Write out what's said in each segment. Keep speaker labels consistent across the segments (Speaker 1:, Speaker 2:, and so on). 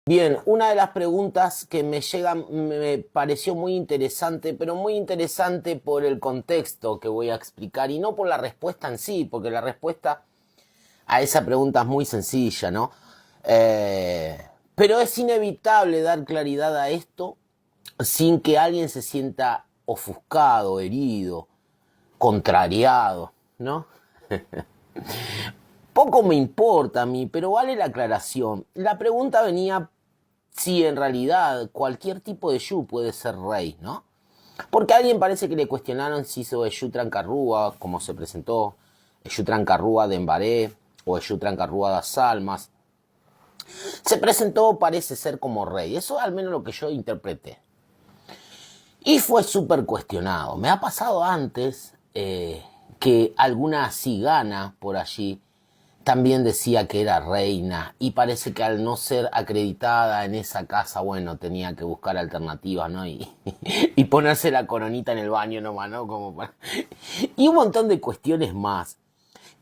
Speaker 1: Bien, una de las preguntas que me llegan me pareció muy interesante, pero muy interesante por el contexto que voy a explicar y no por la respuesta en sí, porque la respuesta a esa pregunta es muy sencilla, ¿no? Pero es inevitable dar claridad a esto sin que alguien se sienta ofuscado, herido, contrariado, ¿no? Poco me importa a mí, pero vale la aclaración. La pregunta venía si en realidad cualquier tipo de Yu puede ser rey, ¿no? Porque a alguien parece que le cuestionaron si hizo Yu Trancarrúa, como se presentó, Yu Trancarrúa de Embaré o Yu Trancarrúa das Almas. Se presentó, parece ser como rey. Eso es al menos lo que yo interpreté. Y fue súper cuestionado. Me ha pasado antes que alguna cigana por allí también decía que era reina y parece que al no ser acreditada en esa casa, bueno, tenía que buscar alternativas, ¿no? Y ponerse la coronita en el baño nomás, ¿no? Como para... Y un montón de cuestiones más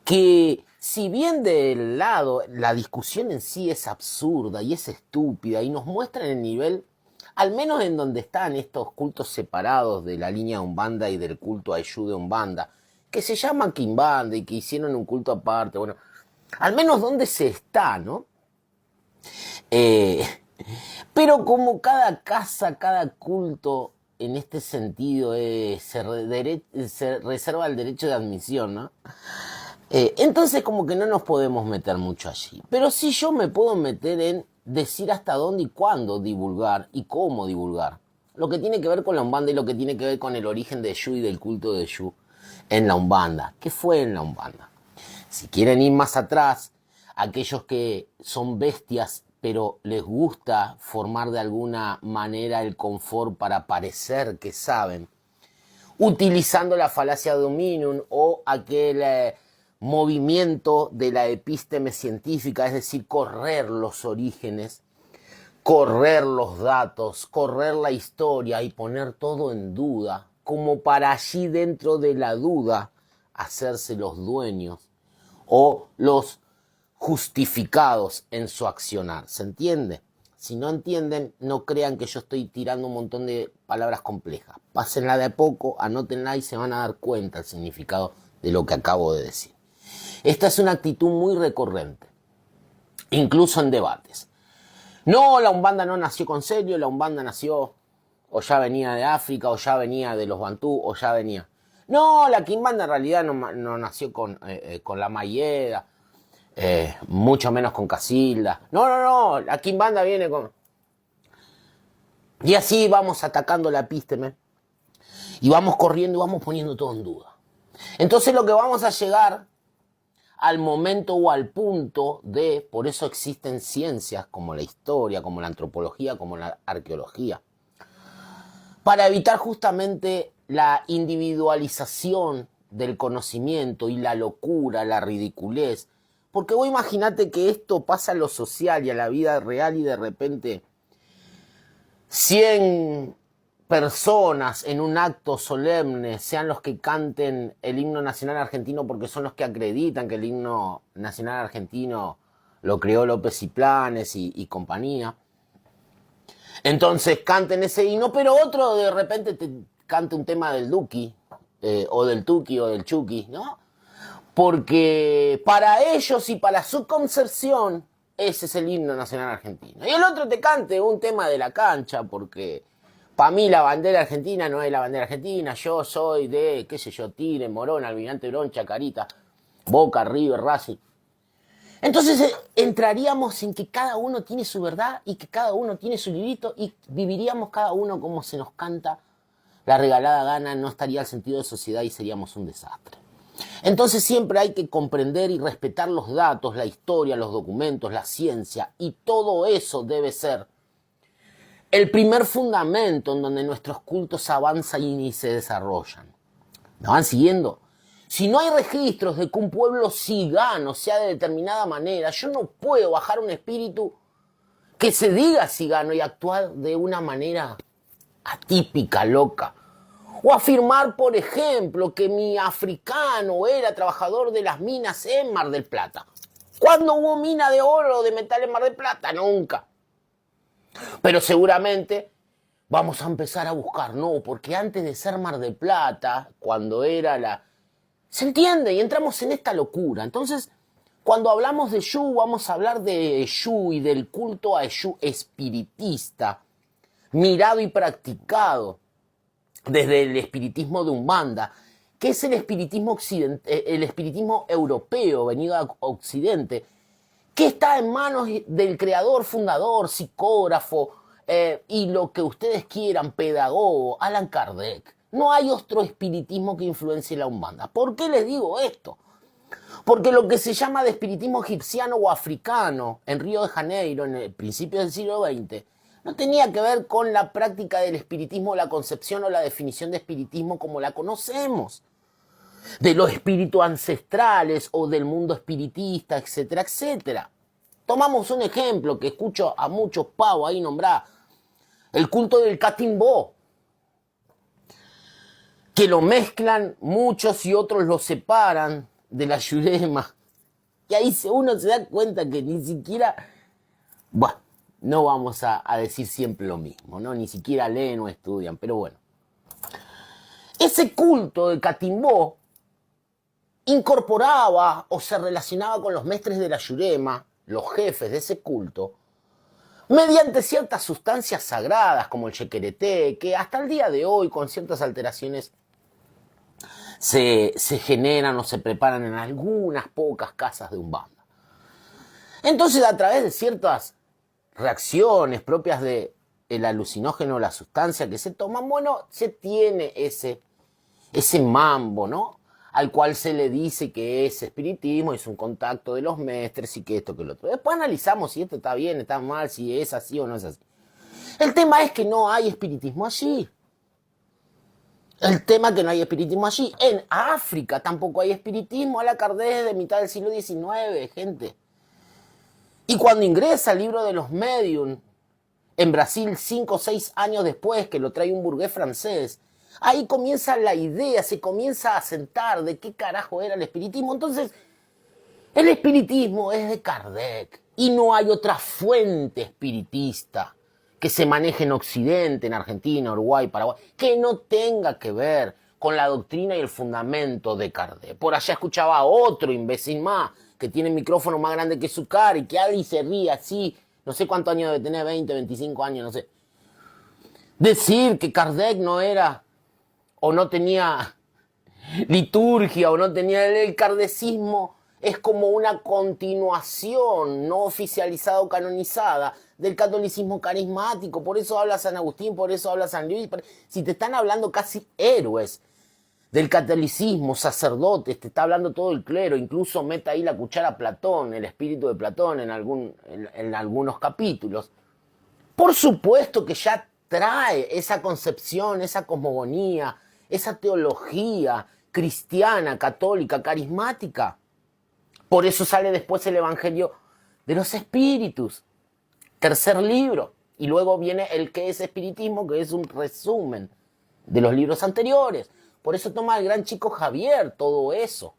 Speaker 1: que si bien del lado la discusión en sí es absurda y es estúpida y nos muestra el nivel, al menos en donde están estos cultos separados de la línea Umbanda y del culto Ayú de Umbanda, que se llaman Quimbanda y que hicieron un culto aparte, bueno, al menos donde se está, ¿no? Eh, pero como cada casa, cada culto en este sentido se reserva el derecho de admisión, ¿no? Entonces como que no nos podemos meter mucho allí. Pero sí yo me puedo meter en decir hasta dónde y cuándo divulgar y cómo divulgar. Lo que tiene que ver con la Umbanda y lo que tiene que ver con el origen de Yu y del culto de Yu en la Umbanda. ¿Qué fue en la Umbanda? Si quieren ir más atrás, aquellos que son bestias pero les gusta formar de alguna manera el confort para parecer que saben, utilizando la falacia dominum o aquel movimiento de la epísteme científica, es decir, correr los orígenes, correr los datos, correr la historia y poner todo en duda, como para allí dentro de la duda hacerse los dueños o los justificados en su accionar. ¿Se entiende? Si no entienden, no crean que yo estoy tirando un montón de palabras complejas. Pásenla de a poco, anótenla y se van a dar cuenta el significado de lo que acabo de decir. Esta es una actitud muy recurrente, incluso en debates. No, la Umbanda no nació con serio, la Umbanda nació o ya venía de África, o ya venía de los Bantú, o ya venía. No, la Quimbanda en realidad no nació con la Mayeda, mucho menos con Casilda. No, la Quimbanda viene con... Y así vamos atacando la epísteme, y vamos corriendo y vamos poniendo todo en duda. Entonces lo que vamos a llegar al momento o al punto de, por eso existen ciencias como la historia, como la antropología, como la arqueología, para evitar justamente la individualización del conocimiento y la locura, la ridiculez. Porque vos imaginate que esto pasa a lo social y a la vida real y de repente 100 personas en un acto solemne sean los que canten el himno nacional argentino porque son los que acreditan que el himno nacional argentino lo creó López y Planes y compañía. Entonces canten ese himno, pero otro de repente te cante un tema del Duki, o del Tuki, o del Chucky, ¿no? Porque para ellos y para su concepción, ese es el himno nacional argentino. Y el otro te cante un tema de la cancha, porque para mí la bandera argentina no es la bandera argentina, yo soy de, qué sé yo, Tigre, Morón, Almirante Brown, Chacarita, Boca, River, Racing. Entonces entraríamos en que cada uno tiene su verdad y que cada uno tiene su librito y viviríamos cada uno como se nos canta la regalada gana, no estaría el sentido de sociedad y seríamos un desastre. Entonces siempre hay que comprender y respetar los datos, la historia, los documentos, la ciencia, y todo eso debe ser el primer fundamento en donde nuestros cultos avanzan y se desarrollan. ¿Me van siguiendo? Si no hay registros de que un pueblo cigano sea de determinada manera, yo no puedo bajar un espíritu que se diga cigano y actuar de una manera atípica, loca. O afirmar, por ejemplo, que mi africano era trabajador de las minas en Mar del Plata. ¿Cuándo hubo mina de oro o de metal en Mar del Plata? Nunca. Pero seguramente vamos a empezar a buscar, no, porque antes de ser Mar del Plata, cuando era la... ¿Se entiende? Y entramos en esta locura. Entonces, cuando hablamos de Eshu, vamos a hablar de Eshu y del culto a Eshu espiritista, mirado y practicado desde el espiritismo de Umbanda, que es el espiritismo el espiritismo europeo venido a Occidente, que está en manos del creador, fundador, psicógrafo y lo que ustedes quieran, pedagogo, Allan Kardec. No hay otro espiritismo que influencie la Umbanda. ¿Por qué les digo esto? Porque lo que se llama de espiritismo egipciano o africano en Río de Janeiro, en el principio del siglo XX, no tenía que ver con la práctica del espiritismo, la concepción o la definición de espiritismo como la conocemos, de los espíritus ancestrales o del mundo espiritista, etcétera, etcétera. Tomamos un ejemplo que escucho a muchos pavos ahí nombrar, el culto del Catimbó, que lo mezclan muchos y otros lo separan de la Yurema. Y ahí uno se da cuenta que ni siquiera... Bueno, no vamos a decir siempre lo mismo, ¿no? Ni siquiera leen o estudian, pero bueno. Ese culto de Catimbó incorporaba o se relacionaba con los mestres de la Yurema, los jefes de ese culto, mediante ciertas sustancias sagradas como el yequereté, que hasta el día de hoy con ciertas alteraciones se generan o se preparan en algunas pocas casas de Umbanda. Entonces, a través de ciertas reacciones propias del alucinógeno, la sustancia que se toman, bueno, se tiene ese mambo, ¿no? Al cual se le dice que es espiritismo, es un contacto de los mestres y que esto, que lo otro. Después analizamos si esto está bien, está mal, si es así o no es así. El tema es que no hay espiritismo allí. El tema es que no hay espiritismo allí. En África tampoco hay espiritismo. Allan Kardec de mitad del siglo XIX, gente. Y cuando ingresa el libro de los medium en Brasil 5 o 6 años después, que lo trae un burgués francés, ahí comienza la idea, se comienza a sentar de qué carajo era el espiritismo. Entonces, el espiritismo es de Kardec y no hay otra fuente espiritista que se maneje en Occidente, en Argentina, Uruguay, Paraguay, que no tenga que ver con la doctrina y el fundamento de Kardec. Por allá escuchaba a otro imbécil más, que tiene el micrófono más grande que su cara y que alguien se ríe así, no sé cuántos años debe tener, 20, 25 años, no sé. Decir que Kardec no era, o no tenía liturgia, o no tenía el kardecismo, es como una continuación no oficializada o canonizada del catolicismo carismático. Por eso habla San Agustín, por eso habla San Luis. Si te están hablando casi héroes del catolicismo, sacerdotes, te está hablando todo el clero, incluso mete ahí la cuchara Platón, el espíritu de Platón en algunos capítulos. Por supuesto que ya trae esa concepción, esa cosmogonía, esa teología cristiana, católica, carismática. Por eso sale después el Evangelio de los Espíritus, tercer libro. Y luego viene el que es espiritismo, que es un resumen de los libros anteriores. Por eso toma el gran chico Javier todo eso.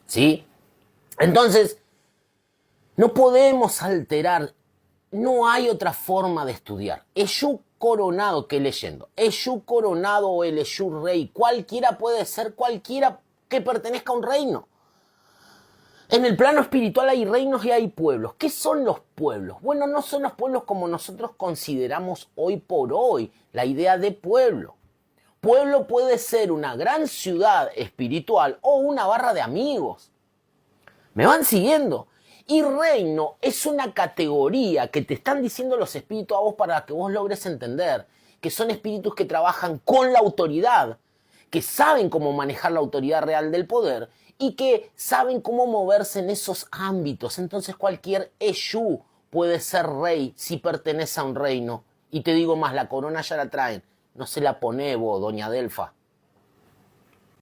Speaker 1: ¿Sí? Entonces, no podemos alterar. No hay otra forma de estudiar. Eshu Coronado, que leyendo. Eshu Coronado o el Eshu Rey. Cualquiera puede ser, cualquiera que pertenezca a un reino. En el plano espiritual hay reinos y hay pueblos. ¿Qué son los pueblos? Bueno, no son los pueblos como nosotros consideramos hoy por hoy la idea de pueblo. Pueblo puede ser una gran ciudad espiritual o una barra de amigos. ¿Me van siguiendo? Y reino es una categoría que te están diciendo los espíritus a vos para que vos logres entender que son espíritus que trabajan con la autoridad, que saben cómo manejar la autoridad real del poder y que saben cómo moverse en esos ámbitos. Entonces cualquier Eshu puede ser rey si pertenece a un reino. Y te digo más, la corona ya la traen. No se la pone vos, doña Delfa.